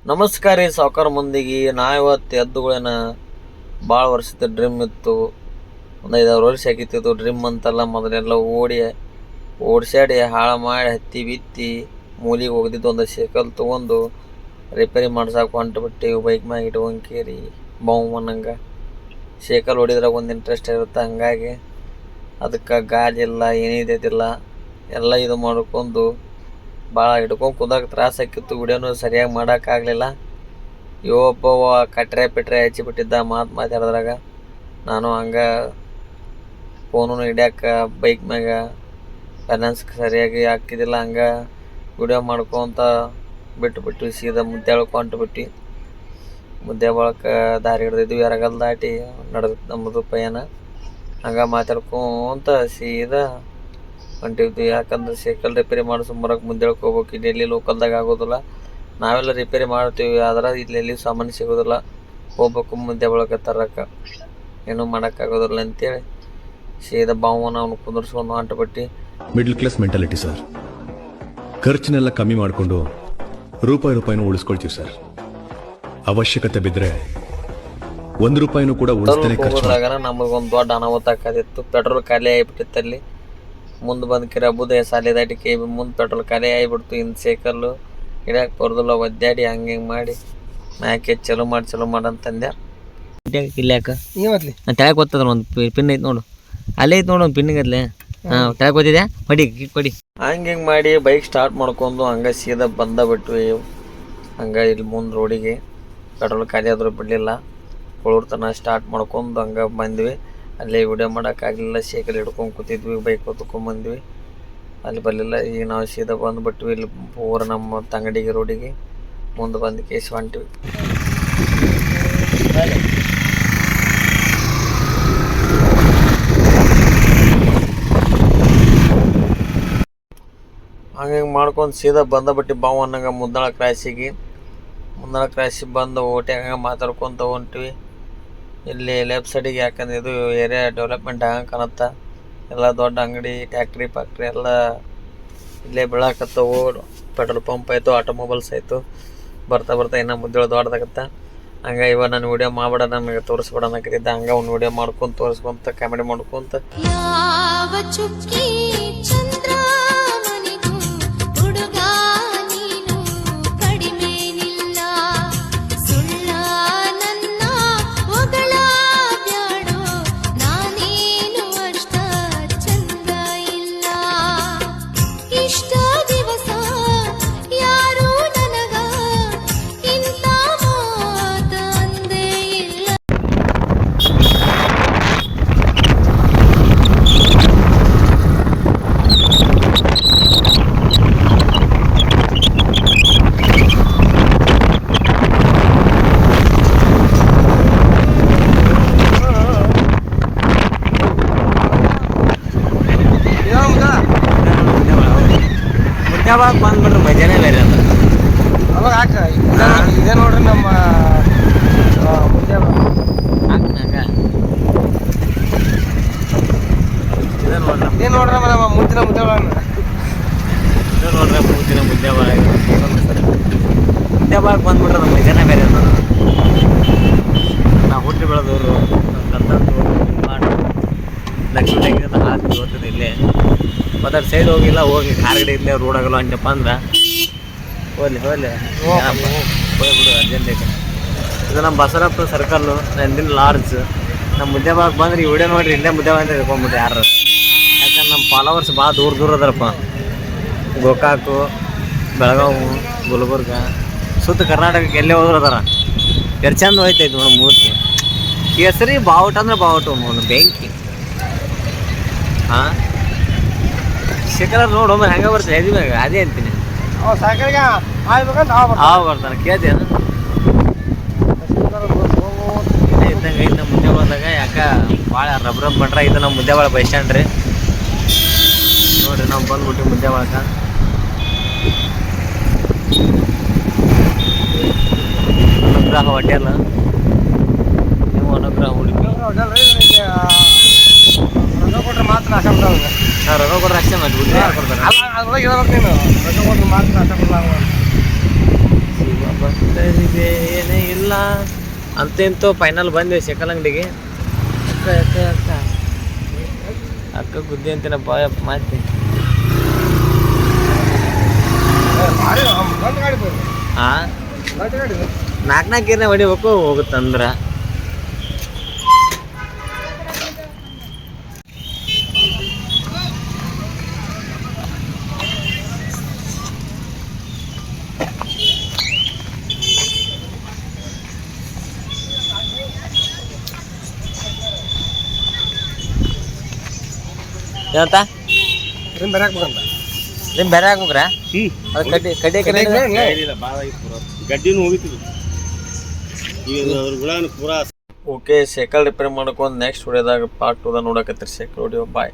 ನಮಸ್ಕಾರ ರೀ ಸಾವುಕಾರ ಮಂದಿಗೆ. ನಾ ಇವತ್ತು ಎದ್ದುಗಳೇನ ಭಾಳ ವರ್ಷದ ಡ್ರೀಮ್ ಇತ್ತು. ಒಂದು 5-6 ವರ್ಷ ಆಗಿತ್ತು ಡ್ರೀಮ್ ಅಂತೆಲ್ಲ. ಮೊದಲೆಲ್ಲ ಓಡಿಸ್ಯಾಡಿ ಹಾಳು ಮಾಡಿ ಹತ್ತಿ ಬಿತ್ತಿ ಮೂಲಿಗೆ ಹೋಗ್ದಿದ್ದು ಒಂದು ಸೈಕಲ್ ತೊಗೊಂಡು ರಿಪೇರಿ ಮಾಡ್ಸಕ್ಕೆ ಹೊಂಟ್ಬಿಟ್ಟು ಬೈಕ್ ಮ್ಯಾಗ ಇಟ್ಕೊಂಕೇರಿ ಅನ್ನಂಗೆ ಸೈಕಲ್ ಹೊಡಿದ್ರಾಗ ಒಂದು ಇಂಟ್ರೆಸ್ಟ್ ಇರುತ್ತೆ. ಹಂಗಾಗಿ ಅದಕ್ಕೆ ಗಾಲಿ ಇಲ್ಲ ಏನಿದ್ದಿಲ್ಲ, ಎಲ್ಲ ಇದು ಮಾಡ್ಕೊಂಡು ಭಾಳ ಹಿಡ್ಕೊಂಡು ಕುಂದಾಗ ತ್ರಾಸ ಆಕಿತ್ತು. ವಿಡಿಯೋನು ಸರಿಯಾಗಿ ಮಾಡೋಕ್ಕಾಗಲಿಲ್ಲ. ಒಬ್ಬವ ಕಟ್ರೆ ಪಿಟ್ರೆ ಹಚ್ಚಿಬಿಟ್ಟಿದ್ದ ಮಾತಾಡಿದ್ರಾಗ. ನಾನು ಹಂಗೆ ಫೋನು ಹಿಡ್ಯಾಕ ಬೈಕ್ ಮ್ಯಾಗ ಫೈನಾನ್ಸ್ ಸರಿಯಾಗಿ ಹಾಕಿದ್ದಿಲ್ಲ. ಹಂಗೆ ವಿಡಿಯೋ ಮಾಡ್ಕೊತ ಬಿಟ್ಟು ಸೀದಾ ಮುದ್ದೆ ಹೊಂಟ್ಬಿಟ್ಟು ಮುದ್ದೆ ಬಳಕೆ ದಾರಿ ಹಿಡ್ದಿದ್ವಿ. ಎರಗಲ್ ದಾಟಿ ನಡೆದು ನಮ್ಮದು ಪಯಣ. ಹಂಗೆ ಮಾತಾಡ್ಕೊಂತ ಸೀದಾ ಹೊಂಟಿದ್ವಿ. ಯಾಕಂದ್ರೆ ಸೈಕಲ್ ರಿಪೇರಿ ಮಾಡಿಸ್ಕೊಂಬರಕ್ಕೆ ಮುದ್ದೆ ಹೋಗ್ಬೇಕು. ಇಲ್ಲಿ ಲೋಕಲ್ದಾಗ ಆಗೋದಿಲ್ಲ. ನಾವೆಲ್ಲ ರಿಪೇರಿ ಮಾಡ್ತೀವಿ, ಆದ್ರೆ ಇಲ್ಲಿ ಸಾಮಾನು ಸಿಗೋದಿಲ್ಲ. ಹೋಗ್ಬೇಕು ಮುದ್ದೆ ಬಳಕೆ ತರಕ್ಕೆ, ಏನೂ ಮಾಡೋಕ್ಕಾಗೋದಿಲ್ಲ ಅಂತೇಳಿ ಸೀದಾ ಬಾವನ ಅವ್ನು ಕುಂದರ್ಸ್ಕೊಂಡು ಹೊಂಟ್ಬಿಟ್ಟು. Middle class mentality sir. ಖರ್ಚನ್ನೆಲ್ಲ ಕಮ್ಮಿ ಮಾಡಿಕೊಂಡು ರೂಪಾಯಿನೂ ಉಳಿಸ್ಕೊಳ್ತೀವಿ ಸರ್. ಅವಶ್ಯಕತೆ ಬಿದ್ದರೆ ₹1 ಕೂಡ ಉಳಿಸ್ತಾನೆ ಖರ್ಚು. ನಮಗೊಂದು ದೊಡ್ಡ ಅನಾಹುತ ಆಗೋದಿತ್ತು. ಪೆಟ್ರೋಲ್ ಖಾಲಿ ಆಗಿಬಿಟ್ಟಿತ್ತು. ಅಲ್ಲಿ ಮುಂದೆ ಬಂದು ಕಿರಬುದ ಸಾಲಿ ದಾಟಿ ಮುಂದೆ ಪೆಟ್ರೋಲ್ ಖಾಲಿ ಆಗಿಬಿಡ್ತು. ಇನ್ನು ಸೈಕಲ್ಲು ಹಿಡಿಯಕ್ಕೆ ಬರೋದಿಲ್ಲ. ಒದ್ದಾಡಿ ಹಂಗೆ ಮಾಡಿ ಮ್ಯಾಕೆ ಚಲೋ ಮಾಡಂತಂದೆ. ಇಲ್ಲಾಕ ತೆಳಗೆ ಗೊತ್ತದ ಒಂದು ಪಿನ್ ಐತೆ ನೋಡು, ಅಲ್ಲೇ ಐತೆ ನೋಡು ಒಂದು ಪಿನ್ನಿಗದ್ಲೆ. ಹಾಂ ತೆಳಗೆ ಗೊತ್ತಿದೆ, ಕೊಡಿ. ಹಂಗೆ ಮಾಡಿ ಬೈಕ್ ಸ್ಟಾರ್ಟ್ ಮಾಡ್ಕೊಂಡು ಹಂಗೆ ಸೀದಾ ಬಿಟ್ವಿ. ಹಂಗೆ ಇಲ್ಲಿ ಮುಂದೆ ರೋಡಿಗೆ ಪೆಟ್ರೋಲ್ ಖಾಲಿ ಆದರೂ ಬಿಡಲಿಲ್ಲ. ಕೊಳೂರ್ತನ ಸ್ಟಾರ್ಟ್ ಮಾಡ್ಕೊಂಡು ಹಂಗೆ ಬಂದ್ವಿ. ಅಲ್ಲೇ ವಿಡಿಯೋ ಮಾಡೋಕ್ಕಾಗಲಿಲ್ಲ. ಸೈಕಲ್ ಹಿಡ್ಕೊಂಡು ಕೂತಿದ್ವಿ, ಬೈಕ್ ಹೊತ್ಕೊಂಡ್ಬಂದ್ವಿ. ಅಲ್ಲಿ ಬರಲಿಲ್ಲ. ಈಗ ನಾವು ಸೀದಾ ಬಂದುಬಿಟ್ವಿ ಇಲ್ಲಿ ಪೂರ ನಮ್ಮ ತಂಗಡಿಗೆ ರೋಡಿಗೆ ಮುಂದೆ ಬಂದು ಕೇಸ್ ಹೊಂಟಿವಿ. ಹಂಗೆ ಮಾಡ್ಕೊಂಡು ಸೀದಾ ಬಂದಬಿಟ್ಟು ಬಾವು ಅನ್ನಂಗೆ ಮುದ್ದಾಳ ಕ್ರಾಸಿಗೆ ಬಂದು ಓಟೆ ಹಂಗೆ ಮಾತಾಡ್ಕೊತ ಹೊಂಟಿವಿ. ಇಲ್ಲಿ ಲೆಫ್ಟ್ ಸೈಡಿಗೆ, ಯಾಕಂದ್ರೆ ಇದು ಏರಿಯಾ ಡೆವಲಪ್ಮೆಂಟ್ ಹಂಗೆ ಕಾಣುತ್ತೆ. ಎಲ್ಲ ದೊಡ್ಡ ಅಂಗಡಿ, ಫ್ಯಾಕ್ಟ್ರಿ ಎಲ್ಲ ಇಲ್ಲೇ ಬೆಳಕತ್ತವು. ಪೆಟ್ರೋಲ್ ಪಂಪ್ ಆಯಿತು, ಆಟೋಮೊಬೈಲ್ಸ್ ಆಯಿತು. ಬರ್ತಾ ಇನ್ನೂ ಮುದ್ದೆ ದೊಡ್ಡದಾಗತ್ತೆ. ಹಂಗೆ ಇವಾಗ ನಾನು ವಿಡಿಯೋ ಮಾಡ್ಬೇಡ, ನಮಗೆ ತೋರಿಸ್ಬೇಡ ಅನ್ನಕತ್ತಿದ್ದ. ಹಂಗೆ ಅವ್ನು ವಿಡಿಯೋ ಮಾಡ್ಕೊಂಡು ತೋರಿಸ್ಕೊಂತ ಕಾಮಿಡಿ ಮಾಡ್ಕೊಂತ ಬಂದ್ಬಿಟ್ರೆ ಮಜಾನೇ ಬೇರೆ ಅಂತ. ಅವಾಗ ಇದೇ ನೋಡ್ರಿ ನಮ್ಮ ಮುದ್ದೆ ನೋಡ್ರಿ ನಮ್ಮ ಮುಂದಿನ ಮುದ್ದೆಗಳನ್ನು ನೋಡ್ರಿ ಮುದ್ದಿನ ಮುದ್ದೆ ಬಾಳಕ್ಕೆ ಬಂದ್ಬಿಟ್ರೆ ನಮ್ಮ ಮಜಾನೇ ಬೇರೆ ಅಂತ. ನಾವು ಹುಟ್ಟಿ ಬೆಳೆದವರು ಮಾಡಿ ಲಕ್ಷ್ಮೀ ಹಾಕಿ ಓದ್ತದೆ ಇಲ್ಲೇ. ಮತ್ತು ಸೈಡ್ ಹೋಗಿಲ್ಲ, ಹೋಗಿ ಕಾರ್ಗಡೆ ಇಲ್ಲೇ ರೋಡ್ ಆಗಲ್ಲ ಅಂಟಪ್ಪ ಅಂದ್ರೆ ಹೋಗ್ಲಿ ಹೋಗ್ಬಿಡು ಅರ್ಜೆಂಟ್ ಐತೆ. ಇದು ನಮ್ಮ ಬಸವರಾಜಪುರ ಸರ್ಕಲ್ಲು, ನಂದಿನ ಲಾಡ್ಜ್. ನಮ್ಮ ಮುದ್ದೆ ಬಾಳಕ್ಕೆ ಬಂದ್ರೆ ಈ ವಿಡಿಯೋ ನೋಡಿರಿ, ಇಲ್ಲೇ ಮುದ್ದೆ ಬಂದು ಹಿಡ್ಕೊಂಬಿಟ್ರಿ ಯಾರು. ಯಾಕಂದ್ರೆ ನಮ್ಮ ಫಾಲೋವರ್ಸ್ ಭಾಳ ದೂರ ಅದರಪ್ಪ. ಗೋಕಾಕು, ಬೆಳಗಾವಿ, ಗುಲ್ಬರ್ಗ, ಸುತ್ತ ಕರ್ನಾಟಕಕ್ಕೆ ಎಲ್ಲೇ ಹೋದ್ರು ಅದಾರ. ಎಷ್ಟು ಚಂದ ಹೋಯ್ತೈತೆ ನೋಡು ಮೂರ್ತಿ. ಕೇಸರಿ ಬಾವುಟ ಅಂದ್ರೆ ಬಾವುಟ ನೋಡು, ಬೆಂಕಿ. ಹಾಂ ಶಿಖರ ನೋಡು ಒಮ್ಮೆ ಹೆಂಗೆ ಬರ್ತಾರೆ ಹೆದಿ ಮ್ಯಾಗ, ಅದೇ ಅಂತೀನಿ. ಬರ್ತಾನೆ ಕೇಳ್ತೇನು ಇದ್ದಂಗೆ ಐತೆ ನಮ್ಮ ಮುದ್ದೆ ಒಳದಾಗ. ಯಾಕೆ ಭಾಳ ರಬ್ ಬಂಡ್ರ ಇದು ನಮ್ಮ ಮುದ್ದೆ ಒಳಗೆ ಬಸ್ ಸ್ಟ್ಯಾಂಡ್ ರೀ. ನೋಡಿರಿ ನಾವು ಬಂದ್ಬಿಟ್ಟು ಮುದ್ದೆ ಒಳಗೆ ಅನುಗ್ರಹ ಹೋಟೆಲ್. ನೀವು ಅನುಗ್ರಹ ಉಡುಪಿ ಕೊಟ್ರೆ ಮಾತ್ರ ನಾಶ ಕೊಡ್ತಾರೆ. ರೊಕ್ಕ ಕೊಟ್ರೆ ಅಷ್ಟೇ ಮಾಡ್ಬಿಟ್ಟು ಯಾರು ಕೊಡ್ತಾರೆ? ಅದ್ರೊಳಗೆ ಇರೋದು ನೀನು ರೊಕ್ಕ ಕೊಟ್ರೆ ಮಾತ್ರ ನಾಶ ಕೊಡಲ್ಲ. ಅಂತೂ ಇಂತೂ ಫೈನಲ್ ಬಂದ್ವಿ ಸೈಕಲ್ ಅಂಗಡಿಗೆ. ಅಕ್ಕ ಅಕ್ಕ ಅಕ್ಕ ಅಕ್ಕ ಗುದ್ದಿ ಅಂತೀನಪ್ಪ ಮಾತಿ. ಗಾಡಿ ಬೋದು ಹಾಂ ಗಾಡಿ 4 ಹೊಡಿಬೇಕು ಹೋಗುತ್ತಂದ್ರೆ. ಏನಂತ ರಿಮ್ ಬೇರೆ ಹಾಕ್ಬೇಕಂತ. ನಿಮ್ಮ ಬೇರೆ ಹಾಕ್ಬೇಕ್ರಾ? ಅದು ಕಡ್ಡಿ ಕಡ್ಡಿ ಕಡ್ಡಿ ಗಡ್ಡಿನೂ ಹೋಗಿತ್ತು ಈಗ ಅದ್ರ ಗುಳಾನು ಪೂರಾ. ಓಕೆ, ಸೈಕಲ್ ರಿಪೇರ್ ಮಾಡ್ಕೊಂಡು ನೆಕ್ಸ್ಟ್ ವಿಡಿಯೋದಾಗ ಪಾರ್ಟ್ 2 ನೋಡಕತ್ತೀರಿ ಸೈಕಲ್ ವಿಡಿಯೋ. ಬಾಯ್.